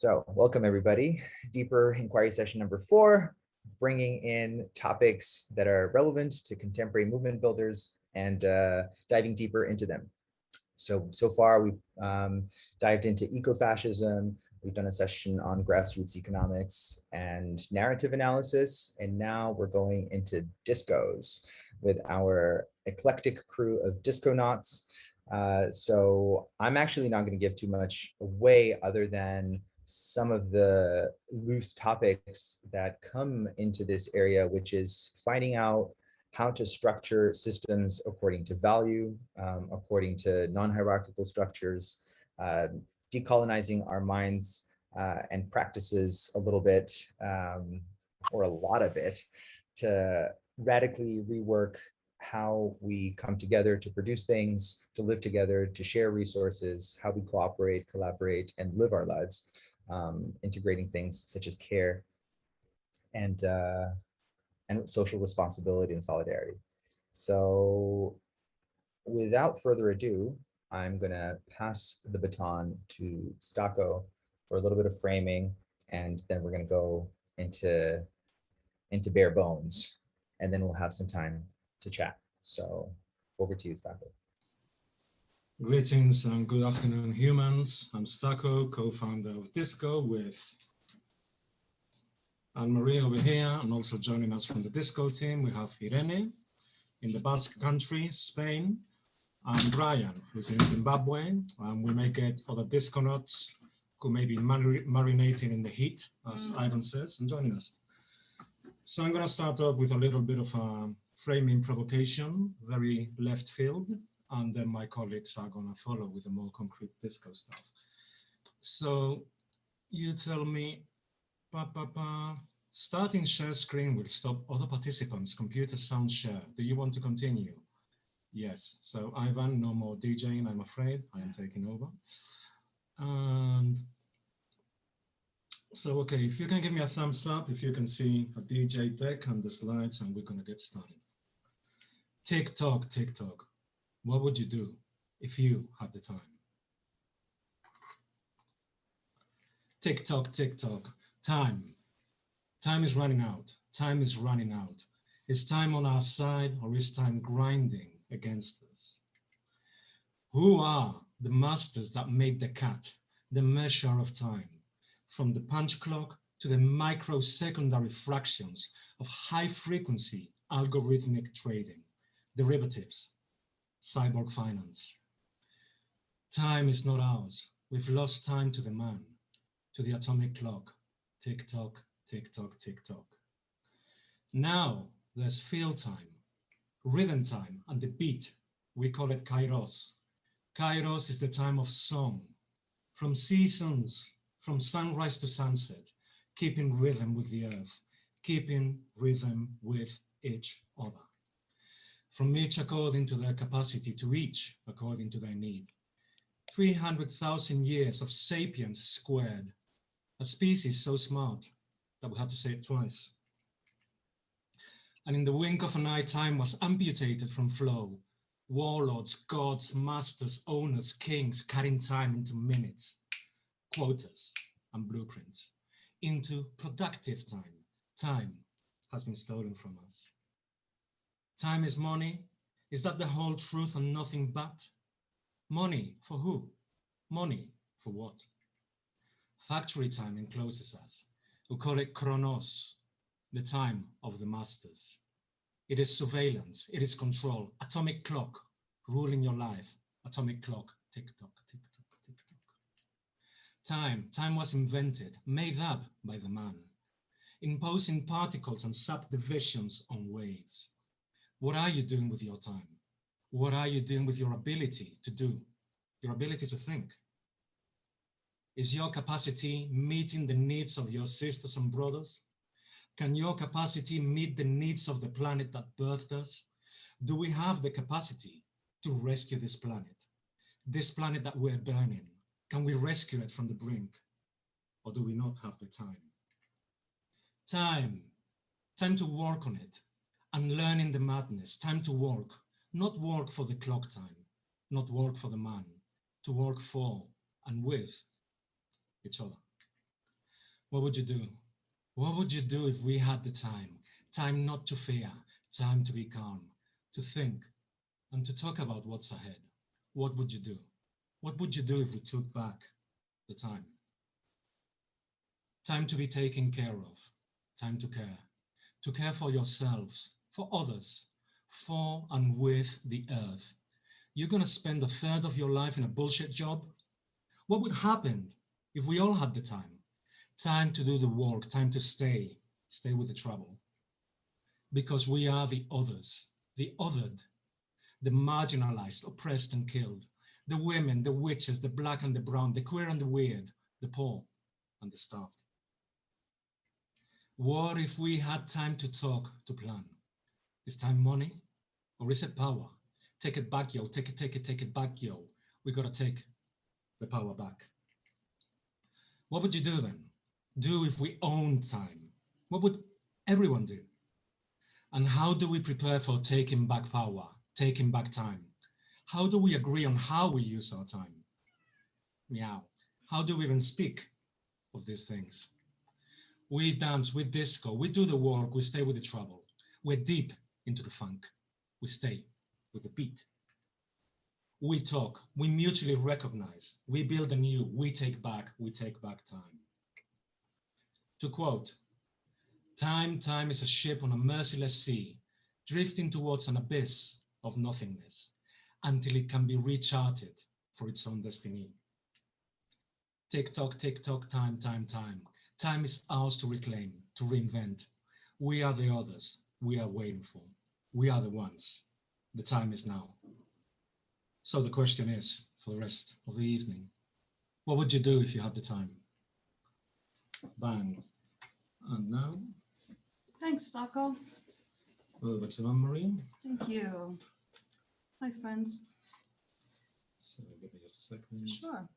So welcome everybody. Deeper inquiry session number 4, bringing in topics that are relevant to contemporary movement builders and diving deeper into them. So far we've dived into ecofascism. We've done a session on grassroots economics and narrative analysis. And now we're going into DisCOs with our eclectic crew of disconauts. So I'm actually not going to give too much away other than some of the loose topics that come into this area, which is finding out how to structure systems according to value, according to non-hierarchical structures, decolonizing our minds and practices a little bit, or a lot of it, to radically rework how we come together to produce things, to live together, to share resources, how we cooperate, collaborate, and live our lives, integrating things such as care and social responsibility and solidarity. So without further ado, I'm gonna pass the baton to Stacco for a little bit of framing, and then we're gonna go into bare bones, and then we'll have some time to chat. So over to you, Stacco. Greetings and good afternoon, humans. I'm Stacco, co-founder of DisCO with Anne-Marie over here, and also joining us from the DisCO team, we have Irene in the Basque Country, Spain, and Brian, who's in Zimbabwe. And we may get other disconauts who may be marinating in the heat, as Ivan says, and joining us. So I'm going to start off with a little bit of a framing provocation, very left field, and then my colleagues are going to follow with the more concrete DisCO stuff. So you tell me, starting share screen will stop other participants' computer sound share. Do you want to continue? Yes. So Ivan, no more DJing, I'm afraid. I am taking over. And so, okay, if you can give me a thumbs up, if you can see a DJ deck and the slides, and we're going to get started. TikTok. What would you do if you had the time? TikTok. Time is running out. Is time on our side, or is time grinding against us? Who are the masters that made the cat, the measure of time, from the punch clock to the microsecondary fractions of high frequency algorithmic trading, derivatives, cyborg finance? Time is not ours. We've lost time to the man, to the atomic clock. Tick-tock. Now there's feel time, rhythm time, and the beat. We call it kairos. Kairos is the time of song, from seasons, from sunrise to sunset, keeping rhythm with the earth, keeping rhythm with each other. From each according to their capacity, to each according to their need. 300,000 years of sapiens squared, a species so smart that we had to say it twice. And in the wink of an eye, time was amputated from flow. Warlords, gods, masters, owners, kings, cutting time into minutes, quotas, and blueprints, into productive time. Time has been stolen from us. Time is money. Is that the whole truth and nothing but? Money for who? Money for what? Factory time encloses us. We call it chronos, the time of the masters. It is surveillance, it is control, atomic clock ruling your life, atomic clock, tick-tock. Time was invented, made up by the man, imposing particles and subdivisions on waves. What are you doing with your time? What are you doing with your ability to do, your ability to think? Is your capacity meeting the needs of your sisters and brothers? Can your capacity meet the needs of the planet that birthed us? Do we have the capacity to rescue this planet that we're burning? Can we rescue it from the brink? Or do we not have the time? Time to work on it and learn in the madness. Time to work, not work for the clock time, not work for the man, to work for and with each other. What would you do? What would you do if we had the time? Time not to fear, time to be calm, to think, and to talk about what's ahead. What would you do? What would you do if we took back the time? Time to be taken care of, time to care for yourselves, for others, for and with the earth. You're going to spend a third of your life in a bullshit job? What would happen if we all had the time? Time to do the work, time to stay with the trouble. Because we are the others, the othered, the marginalized, oppressed and killed, the women, the witches, the black and the brown, the queer and the weird, the poor and the starved. What if we had time to talk, to plan? Is time money or is it power? Take it back, yo, take it back, yo. We gotta take the power back. What would you do then? Do if we owned time? What would everyone do? And how do we prepare for taking back power, taking back time? How do we agree on how we use our time? Meow. How do we even speak of these things? We dance, we disco, we do the work, we stay with the trouble. We're deep into the funk. We stay with the beat. We talk, we mutually recognize, we build anew, we take back time. To quote, time is a ship on a merciless sea, drifting towards an abyss of nothingness until it can be recharted for its own destiny. Tick tock, time. Time is ours to reclaim, to reinvent. We are the others we are waiting for. We are the ones. The time is now. So the question is, for the rest of the evening, what would you do if you had the time? Bang. And now? Thanks, Stacco. Over to Anne-Marie. Thank you. Hi, friends. So give me just a second. Sure.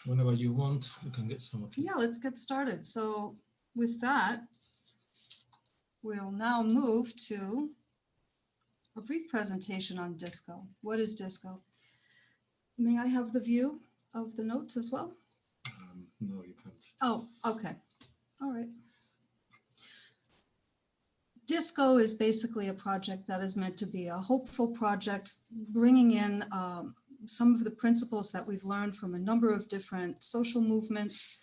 Whenever you want, we can get started. Yeah, let's get started. So with that, we'll now move to a brief presentation on DisCO. What is DisCO? May I have the view of the notes as well? No, you can't. Oh, okay. All right. DisCO is basically a project that is meant to be a hopeful project, bringing in some of the principles that we've learned from a number of different social movements.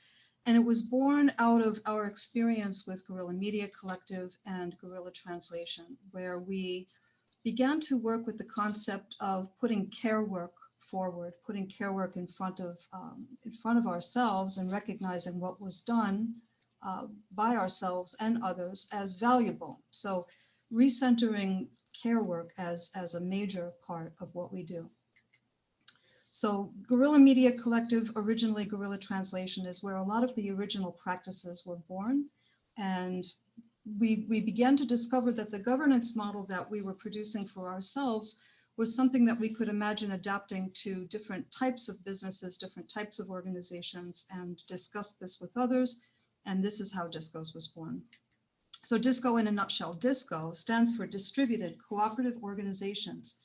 And it was born out of our experience with Guerrilla Media Collective and Guerrilla Translation, where we began to work with the concept of putting care work forward, putting care work in front of ourselves and recognizing what was done by ourselves and others as valuable. So recentering care work as a major part of what we do. So Guerrilla Media Collective, originally Guerrilla Translation, is where a lot of the original practices were born. And we began to discover that the governance model that we were producing for ourselves was something that we could imagine adapting to different types of businesses, different types of organizations, and discuss this with others. And this is how DisCOs was born. So DisCO in a nutshell, DisCO stands for Distributed Cooperative Organizations.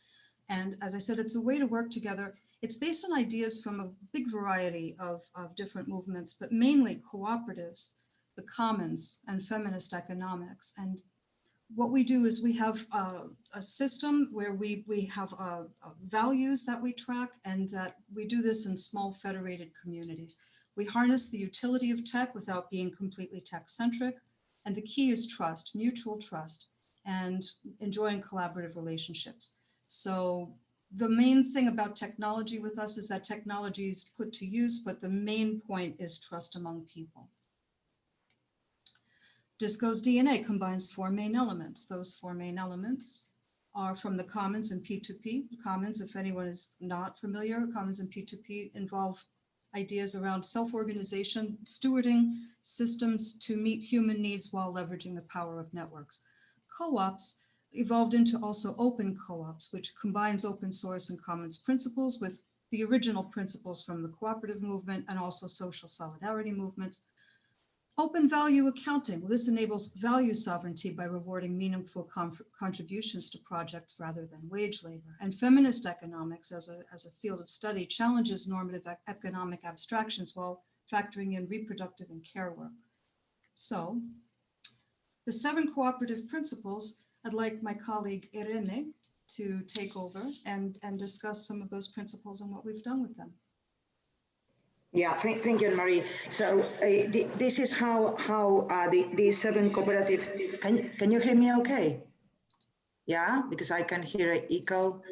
And as I said, it's a way to work together. It's based on ideas from a big variety of different movements, but mainly cooperatives, the commons, and feminist economics. And what we do is we have a system where we have values that we track, and that we do this in small federated communities. We harness the utility of tech without being completely tech-centric. And the key is trust, mutual trust, and enjoying collaborative relationships. So the main thing about technology with us is that technology is put to use, but the main point is trust among people. DisCO's DNA combines 4 main elements. Those 4 main elements are from the commons and P2P. Commons, if anyone is not familiar, commons and P2P involve ideas around self-organization, stewarding systems to meet human needs while leveraging the power of networks. Co-ops evolved into also open co-ops, which combines open source and commons principles with the original principles from the cooperative movement and also social solidarity movements. Open value accounting. Well, this enables value sovereignty by rewarding meaningful contributions to projects rather than wage labor. And feminist economics as a field of study challenges normative economic abstractions while factoring in reproductive and care work. So the 7 cooperative principles, I'd like my colleague Irene to take over and discuss some of those principles and what we've done with them. Yeah, thank you, Anne-Marie. So this is how the 7 cooperative, can you hear me okay? Yeah, because I can hear an echo.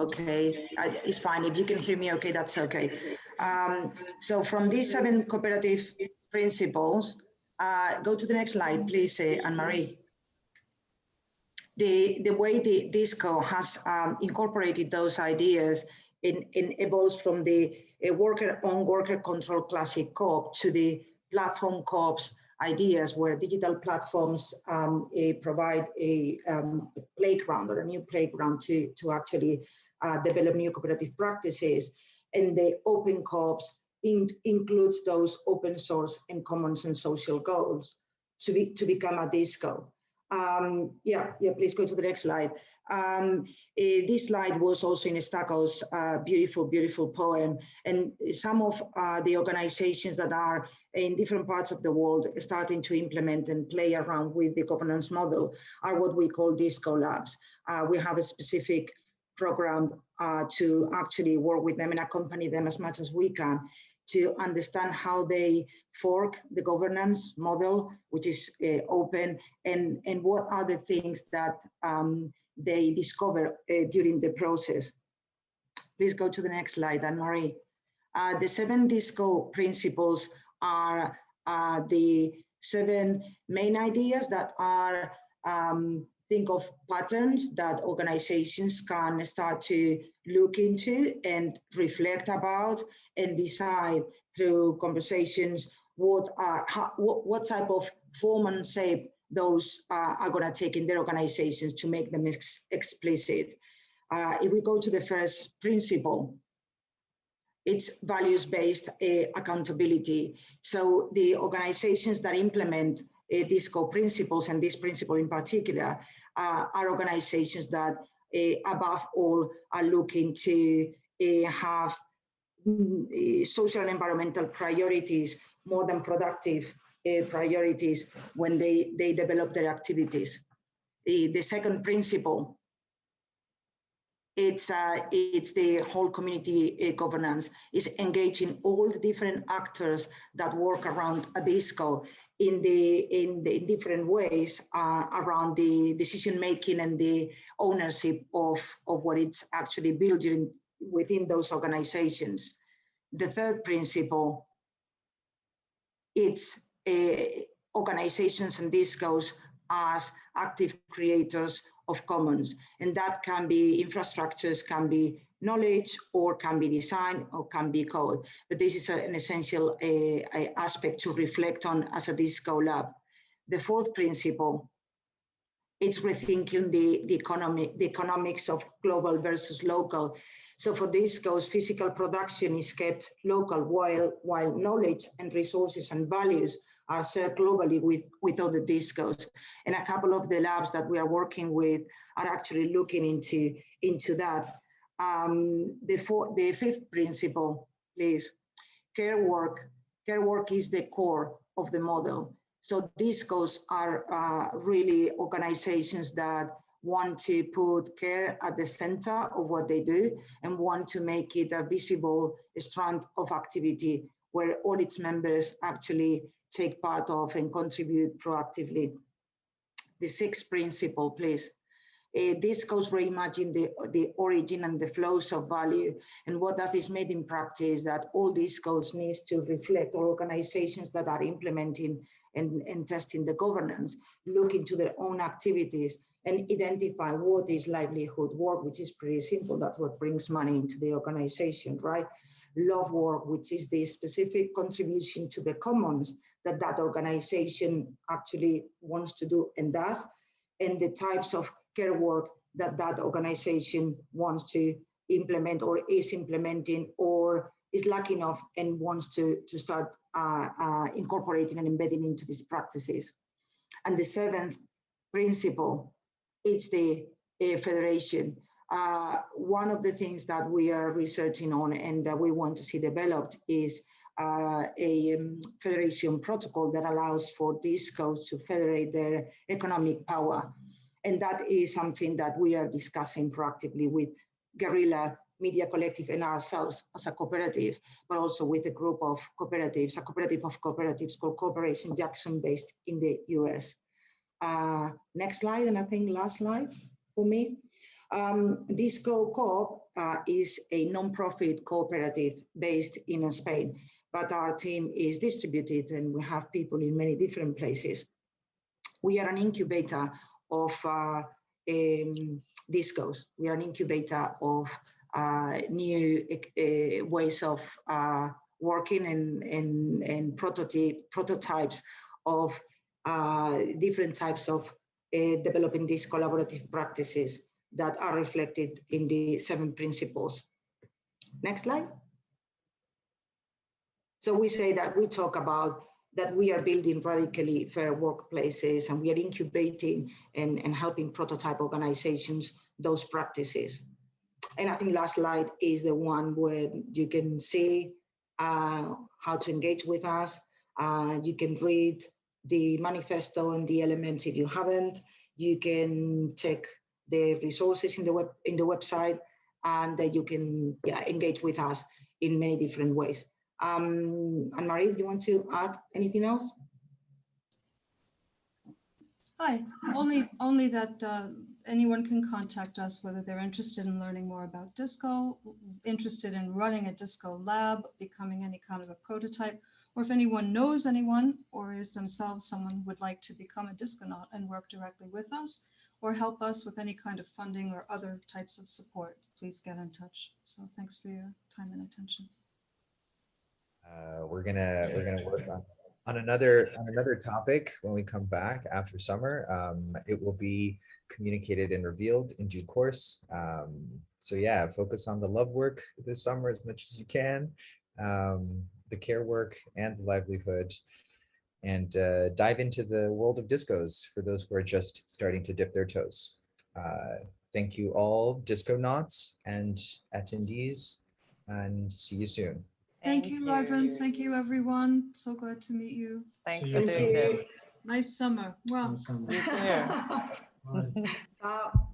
Okay, it's fine. If you can hear me okay, that's okay. So from these 7 cooperative principles, go to the next slide, please, Anne-Marie. The way the DisCO has incorporated those ideas evolves from the worker-owned, worker-controlled classic co-op to the platform co-ops ideas, where digital platforms provide a playground or a new playground to actually develop new cooperative practices. And the open co-ops includes those open source and commons and social goals to become a DisCO. Yeah, please go to the next slide. This slide was also in Stacco's beautiful poem, and some of the organizations that are in different parts of the world starting to implement and play around with the governance model are what we call DisCO labs. We have a specific program to actually work with them and accompany them as much as we can to understand how they fork the governance model, which is open, and what are the things that they discover during the process. Please go to the next slide, Anne-Marie. The 7 DisCO principles are the 7 main ideas that are think of patterns that organizations can start to look into and reflect about and decide through conversations what type of form and shape those are going to take in their organizations to make them explicit. If we go to the first principle, it's values-based accountability. So the organizations that implement DisCO principles, and this principle in particular, are organizations that above all are looking to have social and environmental priorities more than productive priorities when they develop their activities. The second principle, it's the whole community governance, is engaging all the different actors that work around a DisCO in the different ways around the decision making and the ownership of what it's actually building within those organizations. The third principle, it's organizations and DisCOs as active creators of commons, and that can be infrastructures, can be knowledge, or can be design, or can be code. But this is an essential aspect to reflect on as a DisCO lab. The fourth principle, it's rethinking the economics of global versus local. So for DisCOs, physical production is kept local while knowledge and resources and values are shared globally with other DisCOs. And a couple of the labs that we are working with are actually looking into that. The fifth principle, please. Care work is the core of the model. So DisCOs are really organizations that want to put care at the center of what they do and want to make it a visible strand of activity where all its members actually take part of and contribute proactively. The sixth principle, please. DisCOs reimagine the origin and the flows of value. And what does this mean in practice? That all DisCOs needs to reflect, or organizations that are implementing and testing the governance, look into their own activities and identify what is livelihood work, which is pretty simple. That's what brings money into the organization, right? Love work, which is the specific contribution to the commons that organization actually wants to do and does, and the types of care work that organization wants to implement or is implementing or is lucky enough and wants to start incorporating and embedding into these practices. And the seventh principle, it's the federation. One of the things that we are researching on and that we want to see developed is a federation protocol that allows for DisCOs to federate their economic power. And that is something that we are discussing proactively with Guerrilla Media Collective and ourselves as a cooperative, but also with a group of cooperatives, a cooperative of cooperatives called Cooperation Jackson, based in the US. Next slide, and I think last slide for me. DisCO Coop is a non-profit cooperative based in Spain, but our team is distributed and we have people in many different places. We are an incubator of DisCOs. We are an incubator of new ways of working and prototypes of different types of developing these collaborative practices that are reflected in the 7 principles. Next slide. So we say that we talk about that we are building radically fair workplaces, and we are incubating and helping prototype organizations those practices. And I think last slide is the one where you can see how to engage with us. You can read the manifesto and the elements if you haven't. You can check the resources in the website, and that you can engage with us in many different ways. Anne-Marie, do you want to add anything else? Hi, only that anyone can contact us, whether they're interested in learning more about DisCO, interested in running a DisCO lab, becoming any kind of a prototype, or if anyone knows anyone or is themselves someone who would like to become a DisConaut and work directly with us, or help us with any kind of funding or other types of support, please get in touch. So thanks for your time and attention. We're gonna work on another topic when we come back after summer. It will be communicated and revealed in due course. So yeah, focus on the love work this summer as much as you can, the care work and the livelihood, and dive into the world of DisCOs for those who are just starting to dip their toes. Thank you all, DisConauts and attendees, and see you soon. Thank you, Ivan. Thank you, everyone. So glad to meet you. Thanks See for you. doing this. Nice summer. Wow. Awesome. You too. Bye. Ciao.